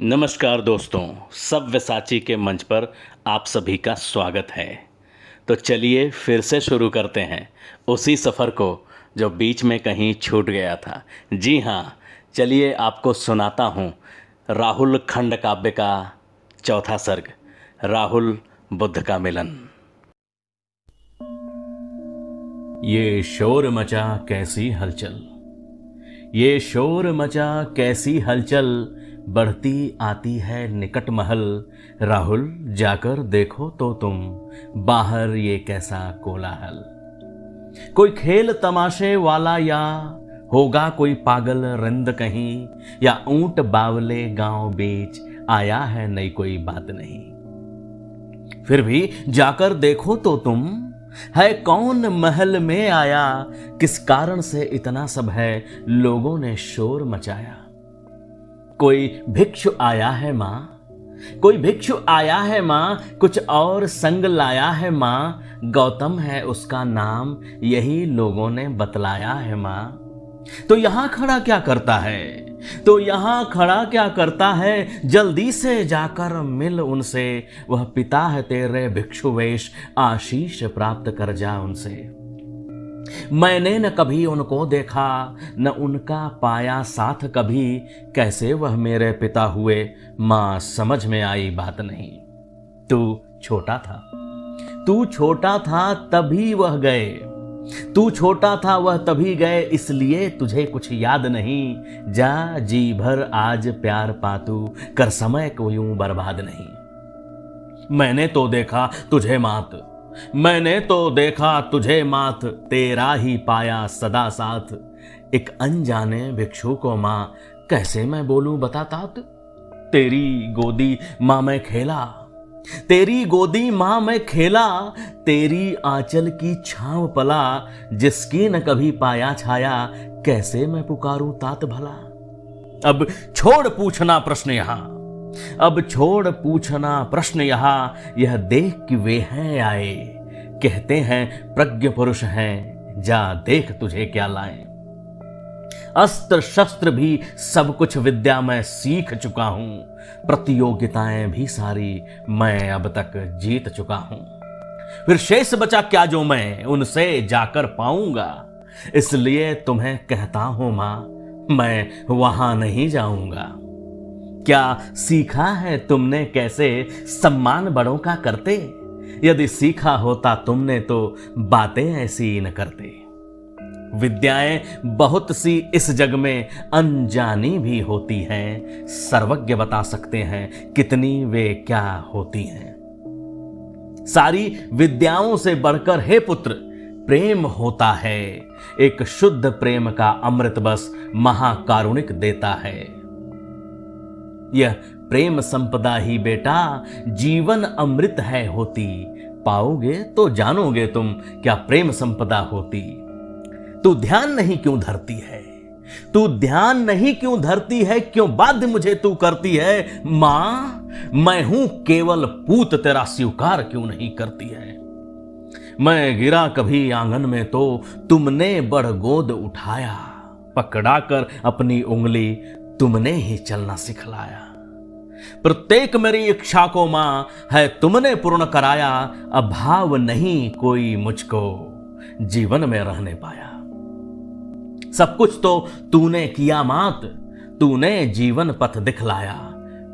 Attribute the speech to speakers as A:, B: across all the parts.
A: नमस्कार दोस्तों, सव्यसाची के मंच पर आप सभी का स्वागत है। तो चलिए फिर से शुरू करते हैं उसी सफ़र को जो बीच में कहीं छूट गया था। जी हाँ, चलिए आपको सुनाता हूँ राहुल खंड काव्य का चौथा सर्ग, राहुल बुद्ध का मिलन। ये शोर मचा कैसी हलचल, ये शोर मचा कैसी हलचल, बढ़ती आती है निकट महल। राहुल जाकर देखो तो तुम, बाहर ये कैसा कोलाहल। कोई खेल तमाशे वाला या होगा कोई पागल रंद कहीं, या ऊंट बावले गांव बीच आया है नई कोई बात नहीं। फिर भी जाकर देखो तो तुम, है कौन महल में आया, किस कारण से इतना सब है लोगों ने शोर मचाया। कोई भिक्षु आया है माँ, कोई भिक्षु आया है माँ, कुछ और संग लाया है माँ। गौतम है उसका नाम, यही लोगों ने बतलाया है माँ। तो यहाँ खड़ा क्या करता है, तो यहाँ खड़ा क्या करता है, जल्दी से जाकर मिल उनसे। वह पिता है तेरे भिक्षु वेश, आशीष प्राप्त कर जा उनसे। मैंने न कभी उनको देखा, न उनका पाया साथ कभी, कैसे वह मेरे पिता हुए माँ समझ में आई बात नहीं। तू छोटा था, तू छोटा था तभी वह गए, तू छोटा था वह तभी गए, इसलिए तुझे कुछ याद नहीं। जा जी भर आज प्यार पातू, कर समय को यूं बर्बाद नहीं। मैंने तो देखा तुझे मात, मैंने तो देखा तुझे मात, तेरा ही पाया सदा साथ। एक अनजाने भिक्षु को माँ, कैसे मैं बोलूं बता तात। तेरी गोदी माँ मैं खेला, तेरी गोदी माँ मैं खेला, तेरी आंचल की छांव पला, जिसकी न कभी पाया छाया, कैसे मैं पुकारूं तात भला। अब छोड़ पूछना प्रश्न यहाँ, अब छोड़ पूछना प्रश्न यहाँ, यह देख कि वे हैं आए, कहते हैं प्रज्ञ पुरुष हैं, जा देख तुझे क्या लाएं। अस्त्र शस्त्र भी सब कुछ विद्या मैं सीख चुका हूं, प्रतियोगिताएं भी सारी मैं अब तक जीत चुका हूं। फिर शेष बचा क्या जो मैं उनसे जाकर पाऊंगा, इसलिए तुम्हें कहता हूं मां, मैं वहां नहीं जाऊंगा। क्या सीखा है तुमने कैसे सम्मान बड़ों का करते, यदि सीखा होता तुमने तो बातें ऐसी न करते। विद्याएं बहुत सी इस जग में अनजानी भी होती हैं, सर्वज्ञ बता सकते हैं कितनी वे क्या होती हैं। सारी विद्याओं से बढ़कर हे पुत्र प्रेम होता है, एक शुद्ध प्रेम का अमृत बस महाकारुणिक देता है। यह प्रेम संपदा ही बेटा जीवन अमृत है होती, पाओगे तो जानोगे तुम क्या प्रेम संपदा होती। तू ध्यान नहीं क्यों धरती है, तू ध्यान नहीं क्यों धरती है, क्यों बाध्य मुझे तू करती है। मां मैं हूं केवल पूत, तेरा स्वीकार क्यों नहीं करती है। मैं गिरा कभी आंगन में तो तुमने बड़ गोद उठाया, पकड़ाकर अपनी उंगली तुमने ही चलना सिखलाया। प्रत्येक मेरी इच्छा को मां है तुमने पूर्ण कराया, अभाव नहीं कोई मुझको जीवन में रहने पाया। सब कुछ तो तूने किया मात, तूने जीवन पथ दिखलाया,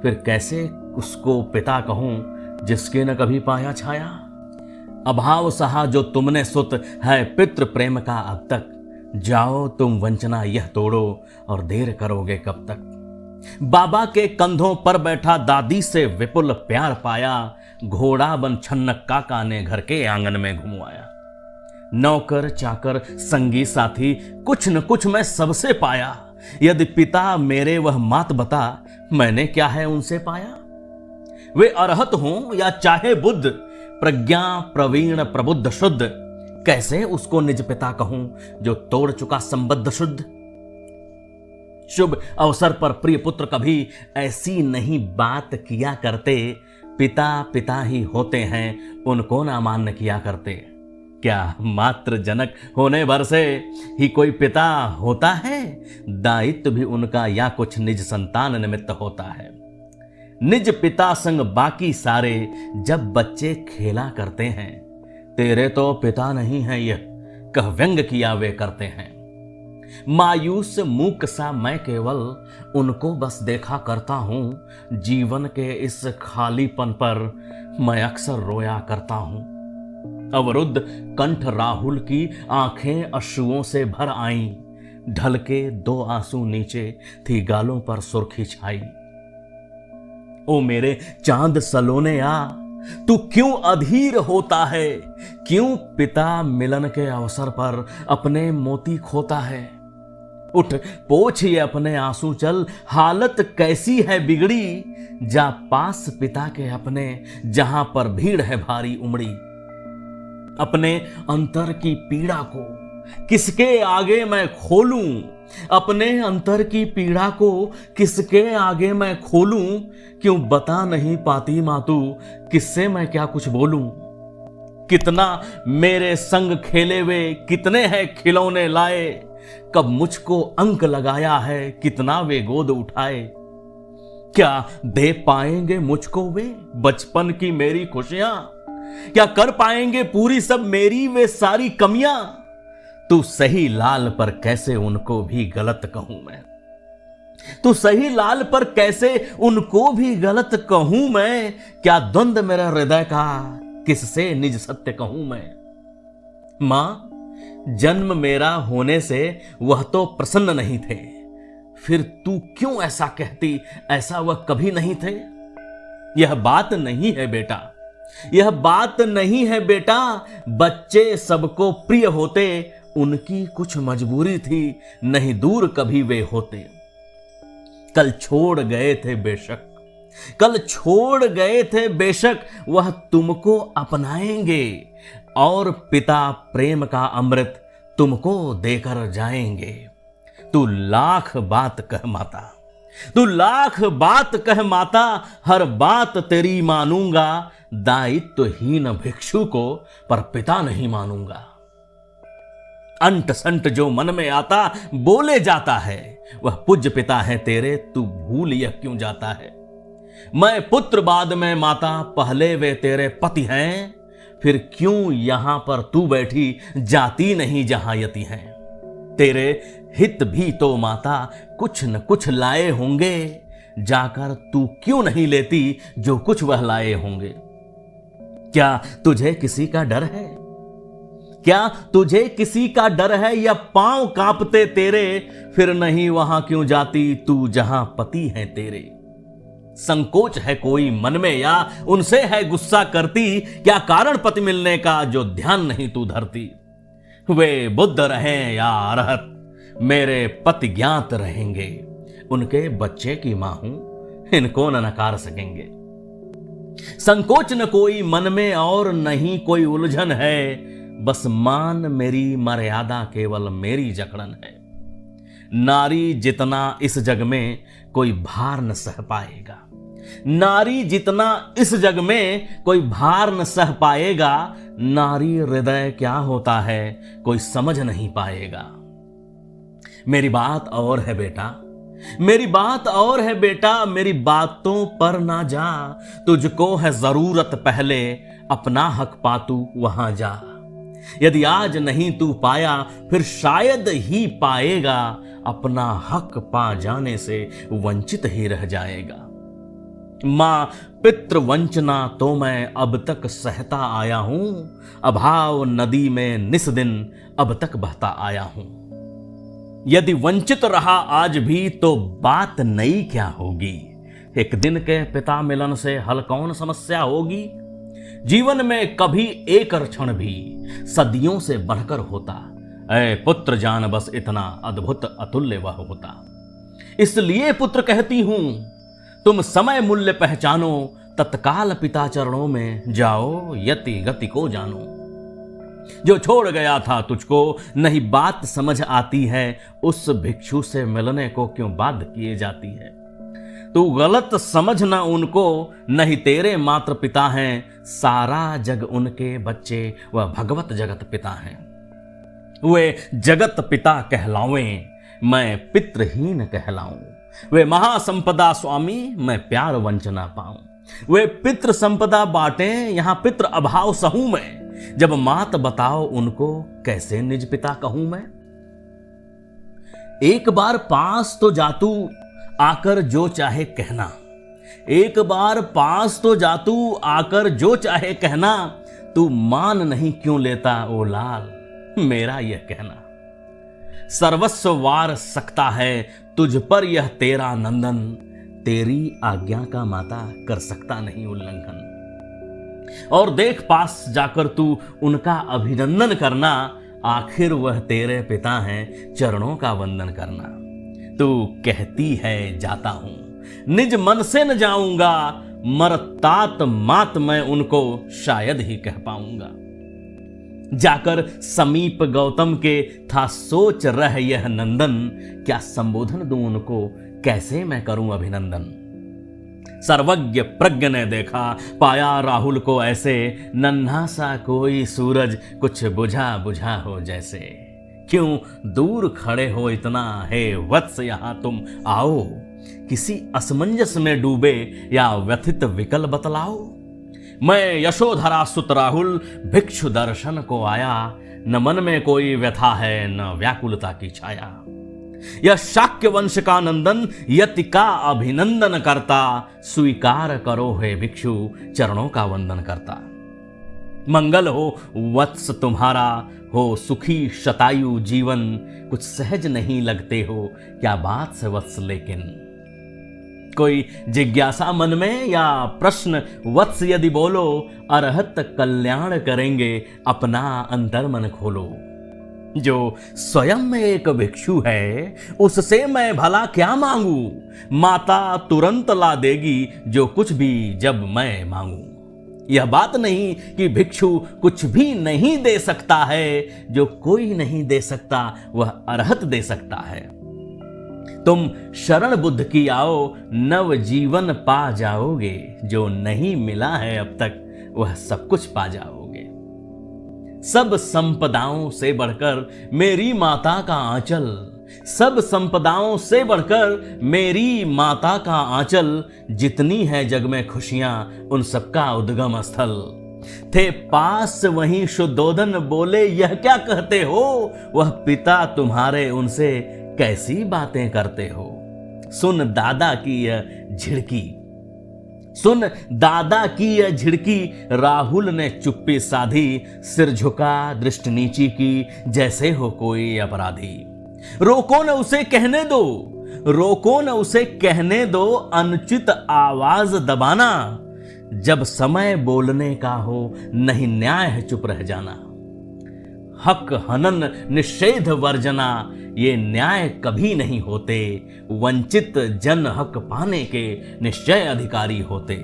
A: फिर कैसे उसको पिता कहूं जिसके न कभी पाया छाया। अभाव सहा जो तुमने सुत है पितृ प्रेम का अब तक, जाओ तुम वंचना यह तोड़ो और देर करोगे कब तक। बाबा के कंधों पर बैठा दादी से विपुल प्यार पाया, घोड़ा बन छन्नक काका ने घर के आंगन में घुमवाया। नौकर चाकर संगी साथी कुछ न कुछ मैं सबसे पाया, यदि पिता मेरे वह मात बता, मैंने क्या है उनसे पाया। वे अरहत हों या चाहे बुद्ध, प्रज्ञा प्रवीण प्रबुद्ध शुद्ध, कैसे उसको निज पिता कहूं जो तोड़ चुका संबद्ध शुद्ध। शुभ अवसर पर प्रिय पुत्र कभी ऐसी नहीं बात किया करते, पिता पिता ही होते हैं उनको ना मान्य किया करते। क्या मात्र जनक होने भर से ही कोई पिता होता है, दायित्व भी उनका या कुछ निज संतान निमित्त होता है। निज पिता संग बाकी सारे जब बच्चे खेला करते हैं, तेरे तो पिता नहीं है यह कह व्यंग किया वे करते हैं। मायूस मूक सा मैं केवल उनको बस देखा करता हूं, जीवन के इस खालीपन पर मैं अक्सर रोया करता हूं। अवरुद्ध कंठ राहुल की आंखें अश्रुओं से भर आईं, ढल के 2 आंसू नीचे थी गालों पर सुर्खी छाई। ओ मेरे चांद सलोने आ, तू क्यों अधीर होता है, क्यों पिता मिलन के अवसर पर अपने मोती खोता है। उठ पोछ ये अपने आंसू चल, हालत कैसी है बिगड़ी, जा पास पिता के अपने जहां पर भीड़ है भारी उमड़ी। अपने अंतर की पीड़ा को किसके आगे मैं खोलूं, अपने अंतर की पीड़ा को किसके आगे मैं खोलूं, क्यों बता नहीं पाती मां तू, किससे मैं क्या कुछ बोलूं। कितना मेरे संग खेले वे, कितने हैं खिलौने लाए, कब मुझको अंक लगाया है, कितना वे गोद उठाए। क्या दे पाएंगे मुझको वे बचपन की मेरी खुशियां, क्या कर पाएंगे पूरी सब मेरी वे सारी कमियां। तू सही लाल पर कैसे उनको भी गलत कहूं मैं, तू सही लाल पर कैसे उनको भी गलत कहूं मैं। क्या द्वंद्व मेरा हृदय का, किससे निज सत्य कहूं मैं। मां जन्म मेरा होने से वह तो प्रसन्न नहीं थे, फिर तू क्यों ऐसा कहती, ऐसा वह कभी नहीं थे। यह बात नहीं है बेटा, यह बात नहीं है बेटा, बच्चे सबको प्रिय होते, उनकी कुछ मजबूरी थी, नहीं दूर कभी वे होते। कल छोड़ गए थे बेशक, कल छोड़ गए थे बेशक, वह तुमको अपनाएंगे और पिता प्रेम का अमृत तुमको देकर जाएंगे। तू लाख बात कह माता, तू लाख बात कह माता, हर बात तेरी मानूंगा, दायित्वहीन भिक्षु को पर पिता नहीं मानूंगा। अंट संट जो मन में आता बोले जाता है, वह पूज्य पिता है तेरे, तू भूल यह क्यों जाता है। मैं पुत्र बाद में माता, पहले वे तेरे पति हैं, फिर क्यों यहां पर तू बैठी, जाती नहीं जहां यति हैं। तेरे हित भी तो माता कुछ न कुछ लाए होंगे, जाकर तू क्यों नहीं लेती जो कुछ वह लाए होंगे। क्या तुझे किसी का डर है, क्या तुझे किसी का डर है, या पांव कांपते तेरे, फिर नहीं वहां क्यों जाती तू जहां पति हैं तेरे। संकोच है कोई मन में या उनसे है गुस्सा करती, क्या कारण पति मिलने का जो ध्यान नहीं तू धरती। वे बुद्ध रहें या अरहत, मेरे पति ज्ञात रहेंगे, उनके बच्चे की मां हूं, इनको न नकार सकेंगे। संकोच न कोई मन में और नहीं कोई उलझन है, बस मान मेरी मर्यादा केवल मेरी जकड़न है। नारी जितना इस जग में कोई भार न सह पाएगा, नारी जितना इस जग में कोई भार न सह पाएगा, नारी हृदय क्या होता है कोई समझ नहीं पाएगा। मेरी बात और है बेटा, मेरी बात और है बेटा, मेरी बातों पर ना जा, तुझको है जरूरत पहले अपना हक पा तू वहां जा। यदि आज नहीं तू पाया फिर शायद ही पाएगा, अपना हक पा जाने से वंचित ही रह जाएगा। मां पितृ वंचना तो मैं अब तक सहता आया हूं, अभाव नदी में निस्दिन अब तक बहता आया हूं। यदि वंचित रहा आज भी तो बात नई क्या होगी, एक दिन के पिता मिलन से हल कौन समस्या होगी। जीवन में कभी एक क्षण भी सदियों से बढ़कर होता, ऐ पुत्र जान बस इतना अद्भुत अतुल्य वह होता। इसलिए पुत्र कहती हूं तुम समय मूल्य पहचानो, तत्काल पिता चरणों में जाओ, यति गति को जानो। जो छोड़ गया था तुझको नहीं बात समझ आती है, उस भिक्षु से मिलने को क्यों बाध्य किए जाती है। तू गलत समझ ना उनको, नहीं तेरे मात्र पिता हैं, सारा जग उनके बच्चे वह भगवत जगत पिता हैं। वे जगत पिता कहलावें, मैं पितृहीन कहलाऊं। वे महासंपदा स्वामी मैं प्यार वंचना पाऊं। वे पितृ संपदा बांटें यहां पितृ अभाव सहूं मैं। जब मात बताओ उनको कैसे निज पिता कहूं मैं। एक बार पास तो जातू आकर जो चाहे कहना। एक बार पास तो जातू आकर जो चाहे कहना। तू मान नहीं क्यों लेता ओ लाल मेरा यह कहना। सर्वस्व वार सकता है तुझ पर यह तेरा नंदन। तेरी आज्ञा का माता कर सकता नहीं उल्लंघन। और देख पास जाकर तू उनका अभिनंदन करना। आखिर वह तेरे पिता हैं चरणों का वंदन करना। तू कहती है जाता हूं निज मन से न जाऊंगा। मरतात मात मैं उनको शायद ही कह पाऊंगा। जाकर समीप गौतम के था सोच रह यह नंदन। क्या संबोधन दूं उनको कैसे मैं करूं अभिनंदन। सर्वज्ञ प्रज्ञ ने देखा पाया राहुल को ऐसे। नन्हा सा कोई सूरज कुछ बुझा बुझा हो जैसे। क्यों दूर खड़े हो इतना हे वत्स यहां तुम आओ। किसी असमंजस में डूबे या व्यथित विकल बतलाओ। मैं यशोधरा सुत राहुल भिक्षु दर्शन को आया। न मन में कोई व्यथा है न व्याकुलता की छाया। यह शाक्य वंश का नंदन यति का अभिनंदन करता। स्वीकार करो हे भिक्षु चरणों का वंदन करता। मंगल हो वत्स तुम्हारा हो सुखी शतायु जीवन। कुछ सहज नहीं लगते हो क्या बात से वत्स लेकिन। कोई जिज्ञासा मन में या प्रश्न वत्स यदि बोलो। अरहत कल्याण करेंगे अपना अंतर मन खोलो। जो स्वयं में एक भिक्षु है उससे मैं भला क्या मांगू। माता तुरंत ला देगी जो कुछ भी जब मैं मांगू। यह बात नहीं कि भिक्षु कुछ भी नहीं दे सकता है। जो कोई नहीं दे सकता वह अरहत दे सकता है। तुम शरण बुद्ध की आओ नव जीवन पा जाओगे। जो नहीं मिला है अब तक वह सब कुछ पा जाओगे। सब संपदाओं से बढ़कर मेरी माता का आंचल। सब संपदाओं से बढ़कर मेरी माता का आंचल। जितनी है जग में खुशियां उन सबका उद्गम स्थल। थे पास वहीं शुद्धोधन बोले यह क्या कहते हो। वह पिता तुम्हारे उनसे कैसी बातें करते हो। सुन दादा की यह झिड़की। सुन दादा की यह झिड़की। राहुल ने चुप्पी साधी। सिर झुका दृष्टि नीची की जैसे हो कोई अपराधी। रोको न उसे कहने दो। रोको न उसे कहने दो। अनुचित आवाज दबाना। जब समय बोलने का हो नहीं न्याय है चुप रह जाना। हक हनन निषेध वर्जना ये न्याय कभी नहीं होते। वंचित जन हक पाने के निश्चय अधिकारी होते।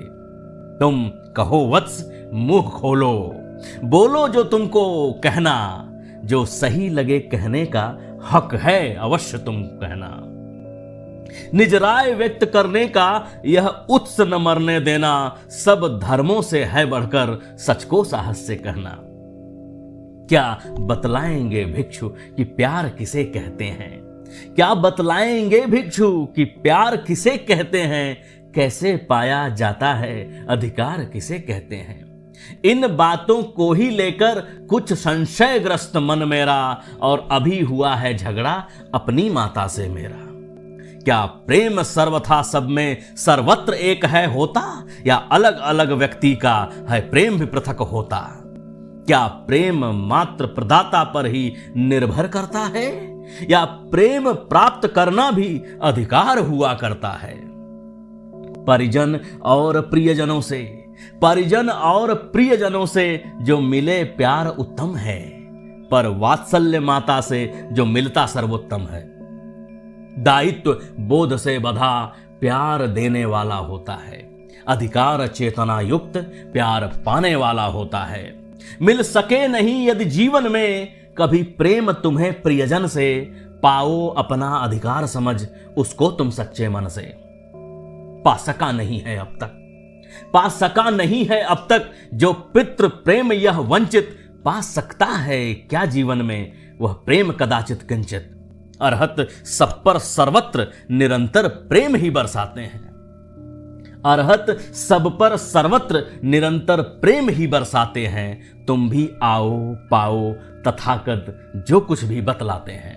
A: तुम कहो वत्स मुंह खोलो। बोलो जो तुमको कहना। जो सही लगे कहने का हक है अवश्य तुम कहना। निज राय व्यक्त करने का यह उत्स न मरने देना। सब धर्मों से है बढ़कर सच को साहस से कहना। क्या बतलाएंगे भिक्षु कि प्यार किसे कहते हैं। क्या बतलाएंगे भिक्षु कि प्यार किसे कहते हैं। कैसे पाया जाता है अधिकार किसे कहते हैं। इन बातों को ही लेकर कुछ संशयग्रस्त मन मेरा। और अभी हुआ है झगड़ा अपनी माता से मेरा। क्या प्रेम सर्वथा सब में सर्वत्र एक है होता। या अलग अलग व्यक्ति का है प्रेम भी पृथक होता। क्या प्रेम मात्र प्रदाता पर ही निर्भर करता है। या प्रेम प्राप्त करना भी अधिकार हुआ करता है। परिजन और प्रियजनों से। परिजन और प्रियजनों से जो मिले प्यार उत्तम है। पर वात्सल्य माता से जो मिलता सर्वोत्तम है। दायित्व बोध से बधा प्यार देने वाला होता है। अधिकार चेतना युक्त प्यार पाने वाला होता है। मिल सके नहीं यदि जीवन में कभी प्रेम तुम्हें प्रियजन से। पाओ अपना अधिकार समझ उसको तुम सच्चे मन से। पा सका नहीं है अब तक। पा सका नहीं है अब तक जो पितृ प्रेम यह वंचित। पा सकता है क्या जीवन में वह प्रेम कदाचित किंचित। अरहत सब पर सर्वत्र निरंतर प्रेम ही बरसाते हैं। अरहत सब पर सर्वत्र निरंतर प्रेम ही बरसाते हैं। तुम भी आओ पाओ तथागत जो कुछ भी बतलाते हैं।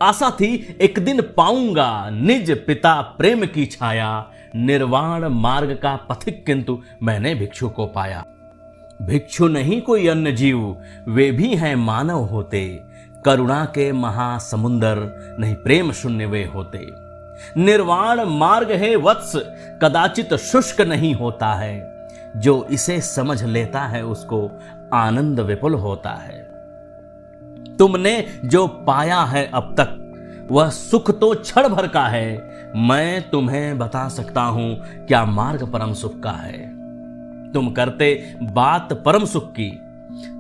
A: आशा थी एक दिन पाऊंगा निज पिता प्रेम की छाया। निर्वाण मार्ग का पथिक किंतु मैंने भिक्षु को पाया। भिक्षु नहीं कोई अन्य जीव, वे भी हैं मानव होते। करुणा के महासमुंदर नहीं प्रेम शून्य वे होते। निर्वाण मार्ग है वत्स कदाचित शुष्क नहीं होता है। जो इसे समझ लेता है उसको आनंद विपुल होता है। तुमने जो पाया है अब तक वह सुख तो क्षण भर का है। मैं तुम्हें बता सकता हूं क्या मार्ग परम सुख का है। तुम करते बात परम सुख की,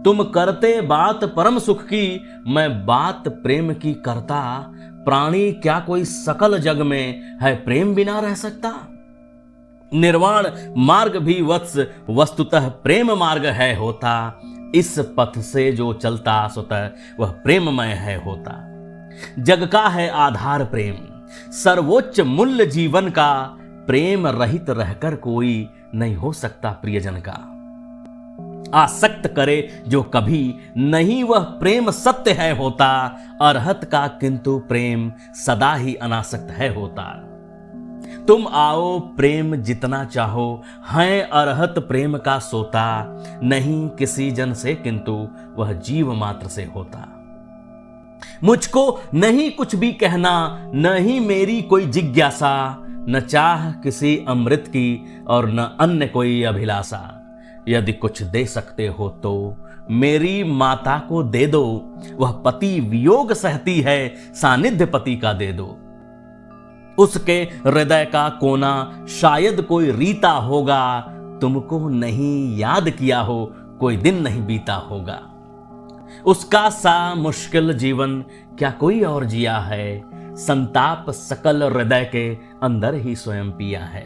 A: तुम करते बात परम सुख की, मैं बात प्रेम की करता। प्राणी क्या कोई सकल जग में है प्रेम बिना रह सकता। निर्वाण मार्ग भी वत्स वस्तुतः प्रेम मार्ग है होता। इस पथ से जो चलता स्वतः वह प्रेममय है होता। जग का है आधार प्रेम, सर्वोच्च मूल्य जीवन का। प्रेम रहित रहकर कोई नहीं हो सकता प्रियजन का। आसक्त करे जो कभी नहीं वह प्रेम सत्य है होता। अरहत का किंतु प्रेम सदा ही अनासक्त है होता। तुम आओ प्रेम जितना चाहो, है अरहत प्रेम का सोता। नहीं किसी जन से किंतु वह जीव मात्र से होता। मुझको नहीं कुछ भी कहना, नहीं मेरी कोई जिज्ञासा। न चाह किसी अमृत की और न अन्य कोई अभिलाषा। यदि कुछ दे सकते हो तो मेरी माता को दे दो। वह पति वियोग सहती है, सानिध्य पति का दे दो। उसके हृदय का कोना शायद कोई रीता होगा। तुमको नहीं याद किया हो कोई दिन नहीं बीता होगा। उसका सा मुश्किल जीवन क्या कोई और जिया है। संताप सकल हृदय के अंदर ही स्वयं पिया है।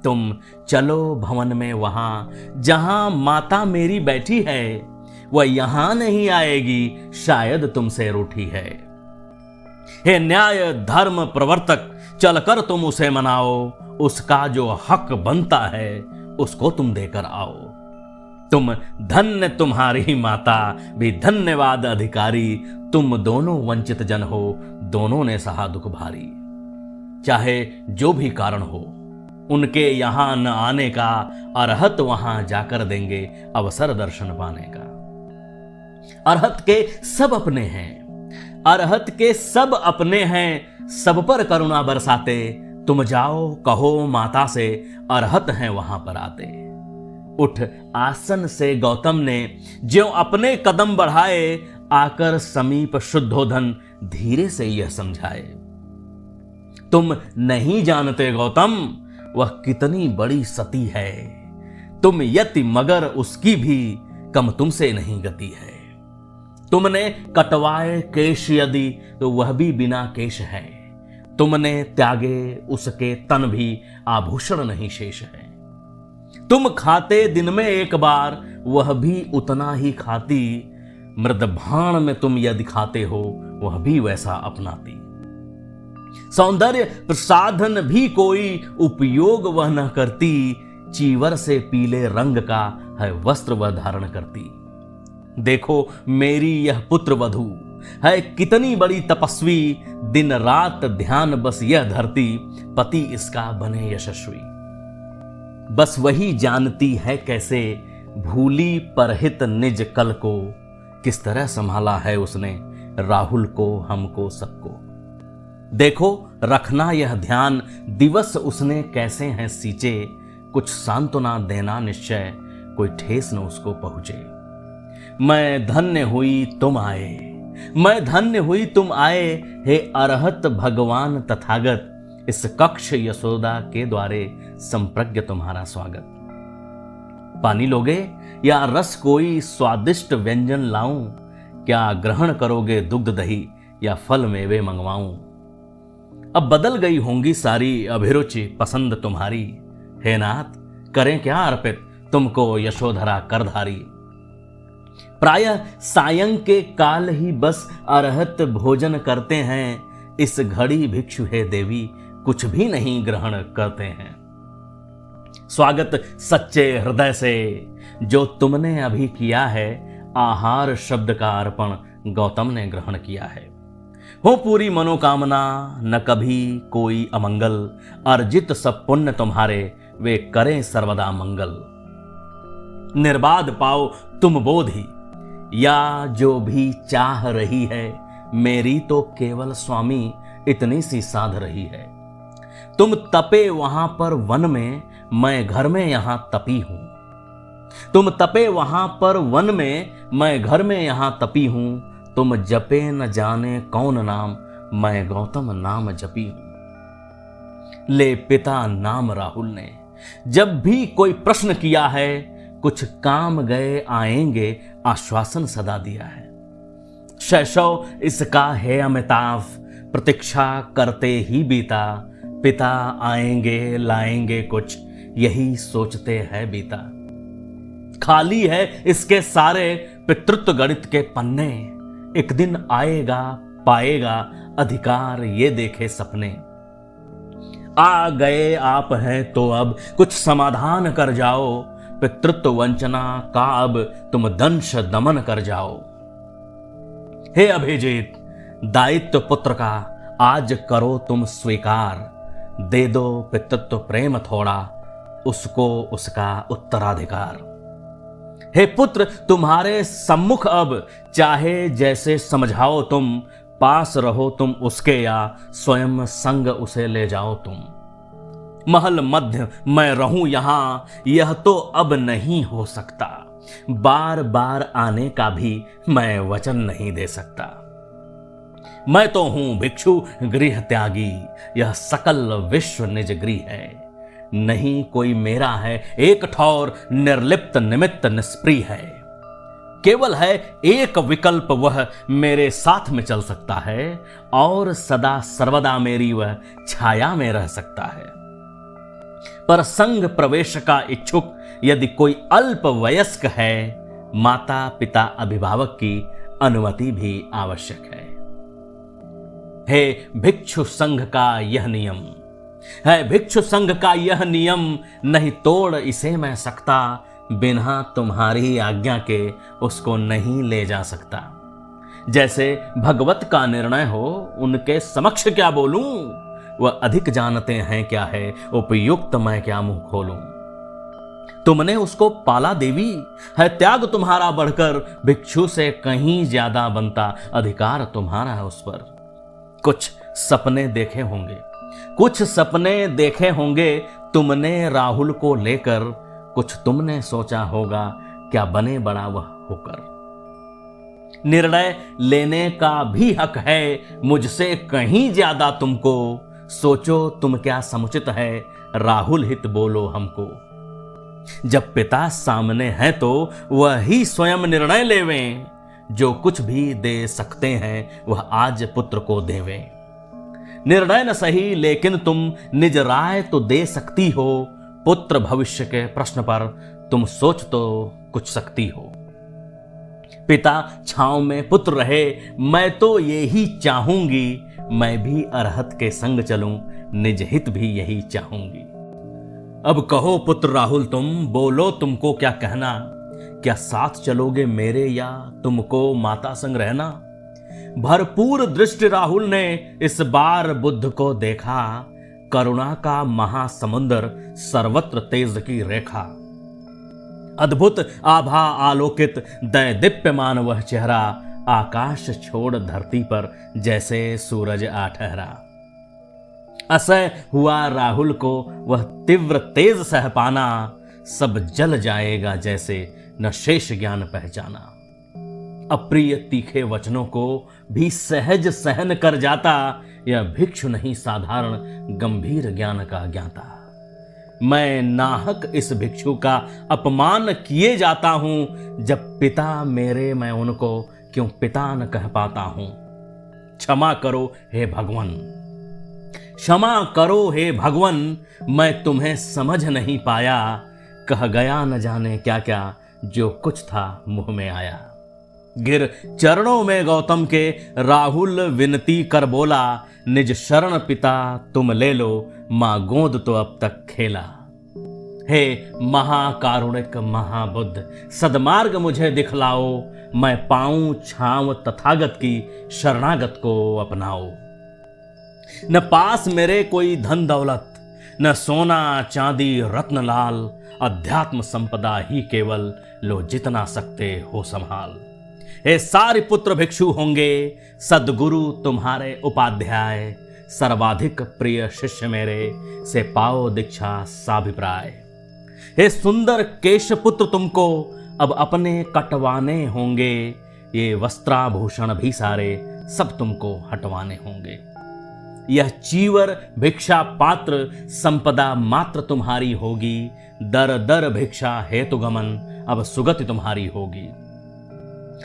A: तुम चलो भवन में वहां जहां माता मेरी बैठी है। वह यहां नहीं आएगी शायद तुमसे रूठी है। हे न्याय धर्म प्रवर्तक, चलकर तुम उसे मनाओ। उसका जो हक बनता है उसको तुम देकर आओ। तुम धन्य तुम्हारी माता भी धन्यवाद अधिकारी। तुम दोनों वंचित जन हो, दोनों ने सहा दुख भारी। चाहे जो भी कारण हो उनके यहां न आने का, अरहत वहां जाकर देंगे अवसर दर्शन पाने का। अरहत के सब अपने हैं, अरहत के सब अपने हैं। सब पर करुणा बरसाते। तुम जाओ कहो माता से, अरहत हैं वहां पर आते। उठ आसन से गौतम ने ज्यों अपने कदम बढ़ाए। आकर समीप शुद्धोधन धीरे से यह समझाए। तुम नहीं जानते गौतम वह कितनी बड़ी सती है। तुम यति मगर उसकी भी कम तुमसे नहीं गति है। तुमने कटवाए केश यदि तो वह भी बिना केश है। तुमने त्यागे उसके तन भी आभूषण नहीं शेष है। तुम खाते दिन में एक बार वह भी उतना ही खाती। मृदभाण में तुम यदि खाते हो वह भी वैसा अपनाती। सौंदर्य प्रसाधन भी कोई उपयोग वह न करती। चीवर से पीले रंग का है वस्त्र वह धारण करती। देखो मेरी यह पुत्र वधू है कितनी बड़ी तपस्वी। दिन रात ध्यान बस यह धरती, पति इसका बने यशस्वी। बस वही जानती है कैसे भूली परहित निज कल को। किस तरह संभाला है उसने राहुल को, हमको, सबको। देखो रखना यह ध्यान दिवस उसने कैसे हैं सींचे। कुछ सांत्वना देना निश्चय, कोई ठेस न उसको पहुंचे। मैं धन्य हुई तुम आए, मैं धन्य हुई तुम आए। हे अरहत भगवान तथागत, इस कक्ष यशोदा के द्वारे संप्रज्ञ तुम्हारा स्वागत। पानी लोगे या रस कोई स्वादिष्ट व्यंजन लाऊं। क्या ग्रहण करोगे दुग्ध दही या फल मेवे मंगवाऊं। अब बदल गई होंगी सारी अभिरुचि पसंद तुम्हारी। हे नाथ करें क्या अर्पित तुमको यशोधरा करधारी। प्रायः सायं के काल ही बस अरहत भोजन करते हैं। इस घड़ी भिक्षु हे देवी कुछ भी नहीं ग्रहण करते हैं। स्वागत सच्चे हृदय से जो तुमने अभी किया है, आहार शब्द का अर्पण गौतम ने ग्रहण किया है। हो पूरी मनोकामना, न कभी कोई अमंगल, अर्जित सब पुण्य तुम्हारे, वे करें सर्वदा मंगल। निर्बाध पाओ तुम बोधि, या जो भी चाह रही है, मेरी तो केवल स्वामी इतनी सी साध रही है। तुम तपे वहां पर वन में, मैं घर में यहां तपी हूं। तुम तपे वहां पर वन में, मैं घर में यहां तपी हूं। तुम जपे न जाने कौन नाम, मैं गौतम नाम जपी हूं। ले पिता नाम राहुल ने जब भी कोई प्रश्न किया है, कुछ काम गए आएंगे आश्वासन सदा दिया है। शैशव इसका है अमिताभ, प्रतीक्षा करते ही बीता। पिता आएंगे लाएंगे कुछ, यही सोचते हैं बीता। खाली है इसके सारे पितृत्व गणित के पन्ने, एक दिन आएगा पाएगा अधिकार, ये देखे सपने। आ गए आप हैं तो अब कुछ समाधान कर जाओ, पितृत्व वंचना का अब तुम दंश दमन कर जाओ। हे अभिजीत, दायित्व पुत्र का आज करो तुम स्वीकार। दे दो पितृत्व प्रेम थोड़ा, उसको उसका उत्तराधिकार। हे पुत्र, तुम्हारे सम्मुख अब चाहे जैसे समझाओ तुम, पास रहो तुम उसके या स्वयं संग उसे ले जाओ तुम। महल मध्य मैं रहूं यहां, यह तो अब नहीं हो सकता। बार बार आने का भी मैं वचन नहीं दे सकता। मैं तो हूं भिक्षु गृह त्यागी, यह सकल विश्व निज गृह है। नहीं कोई मेरा है एक ठौर, निर्लिप्त निमित्त निष्प्रिय है। केवल है एक विकल्प, वह मेरे साथ में चल सकता है, और सदा सर्वदा मेरी वह छाया में रह सकता है। पर संग प्रवेश का इच्छुक यदि कोई अल्प वयस्क है, माता पिता अभिभावक की अनुमति भी आवश्यक है। हे भिक्षु संघ का यह नियम है, भिक्षु संघ का यह नियम, नहीं तोड़ इसे मैं सकता। बिना तुम्हारी आज्ञा के उसको नहीं ले जा सकता। जैसे भगवत का निर्णय हो, उनके समक्ष क्या बोलूं, वह अधिक जानते हैं क्या है, उपयुक्त मैं क्या मुंह खोलूं। तुमने उसको पाला देवी, है त्याग तुम्हारा बढ़कर, भिक्षु से कहीं ज्यादा बनता अधिकार तुम्हारा है उस पर। कुछ सपने देखे होंगे, कुछ सपने देखे होंगे तुमने राहुल को लेकर, कुछ तुमने सोचा होगा क्या बने बड़ा वह होकर। निर्णय लेने का भी हक है मुझसे कहीं ज्यादा तुमको, सोचो तुम क्या समुचित है, राहुल हित बोलो हमको। जब पिता सामने हैं तो वही स्वयं निर्णय लेवें, जो कुछ भी दे सकते हैं वह आज पुत्र को देवें। निर्णय न सही लेकिन तुम निज राय तो दे सकती हो, पुत्र भविष्य के प्रश्न पर तुम सोच तो कुछ सकती हो। पिता छांव में पुत्र रहे, मैं तो यही चाहूंगी, मैं भी अरहत के संग चलूं, निज हित भी यही चाहूंगी। अब कहो पुत्र राहुल तुम, बोलो तुमको क्या कहना, क्या साथ चलोगे मेरे या तुमको माता संग रहना। भरपूर दृष्टि राहुल ने इस बार बुद्ध को देखा, करुणा का महासमुंदर सर्वत्र तेज की रेखा। अद्भुत आभा आलोकित दैदीप्यमान वह चेहरा, आकाश छोड़ धरती पर जैसे सूरज आ ठहरा। असह हुआ राहुल को वह तीव्र तेज सह पाना, सब जल जाएगा जैसे न शेष ज्ञान पहचाना। अप्रिय तीखे वचनों को भी सहज सहन कर जाता, यह भिक्षु नहीं साधारण गंभीर ज्ञान का ज्ञाता। मैं नाहक इस भिक्षु का अपमान किए जाता हूं, जब पिता मेरे मैं उनको क्यों पिता न कह पाता हूं। क्षमा करो हे भगवान, क्षमा करो हे भगवान, मैं तुम्हें समझ नहीं पाया, कह गया न जाने क्या क्या, जो कुछ था मुंह में आया। गिर चरणों में गौतम के राहुल विनती कर बोला, निज शरण पिता तुम ले लो, मां गोद तो अब तक खेला। हे महाकारुणिक महाबुद्ध, सदमार्ग मुझे दिखलाओ, मैं पाऊं छांव तथागत की, शरणागत को अपनाओ। न पास मेरे कोई धन दौलत, न सोना चांदी रत्न लाल, अध्यात्म संपदा ही केवल, लो जितना सकते हो संभाल। हे सारे पुत्र भिक्षु होंगे, सदगुरु तुम्हारे उपाध्याय, सर्वाधिक प्रिय शिष्य मेरे, से पाओ दीक्षा साभिप्राय। हे सुंदर केशपुत्र तुमको अब अपने कटवाने होंगे, ये वस्त्राभूषण भी सारे सब तुमको हटवाने होंगे। यह चीवर भिक्षा पात्र संपदा मात्र तुम्हारी होगी, दर दर भिक्षा हेतु गमन अब सुगति तुम्हारी होगी।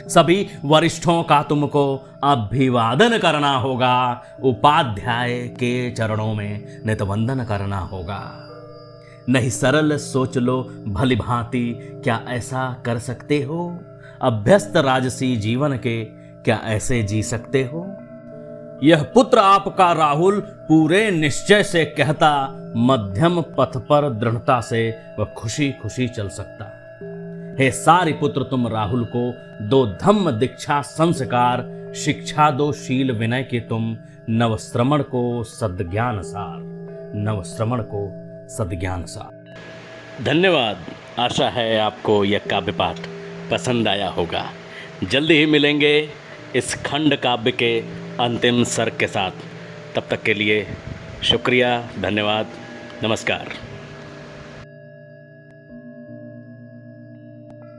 A: सभी वरिष्ठों का तुमको अभिवादन करना होगा, उपाध्याय के चरणों में नितवंदन करना होगा। नहीं सरल सोच लो भली भांति, क्या ऐसा कर सकते हो? अभ्यस्त राजसी जीवन के क्या ऐसे जी सकते हो? यह पुत्र आपका राहुल पूरे निश्चय से कहता, मध्यम पथ पर दृढ़ता से वह खुशी खुशी चल सकता। हे सारी पुत्र तुम राहुल को दो धम्म दीक्षा संस्कार, शिक्षा दो शील विनय के तुम, नवश्रमण को सद्ज्ञान सार, नवश्रमण को सद्ज्ञान सार। धन्यवाद। आशा है आपको यह काव्य पाठ पसंद आया होगा। जल्दी ही मिलेंगे इस खंड काव्य के अंतिम सर्ग के साथ। तब तक के लिए शुक्रिया, धन्यवाद, नमस्कार।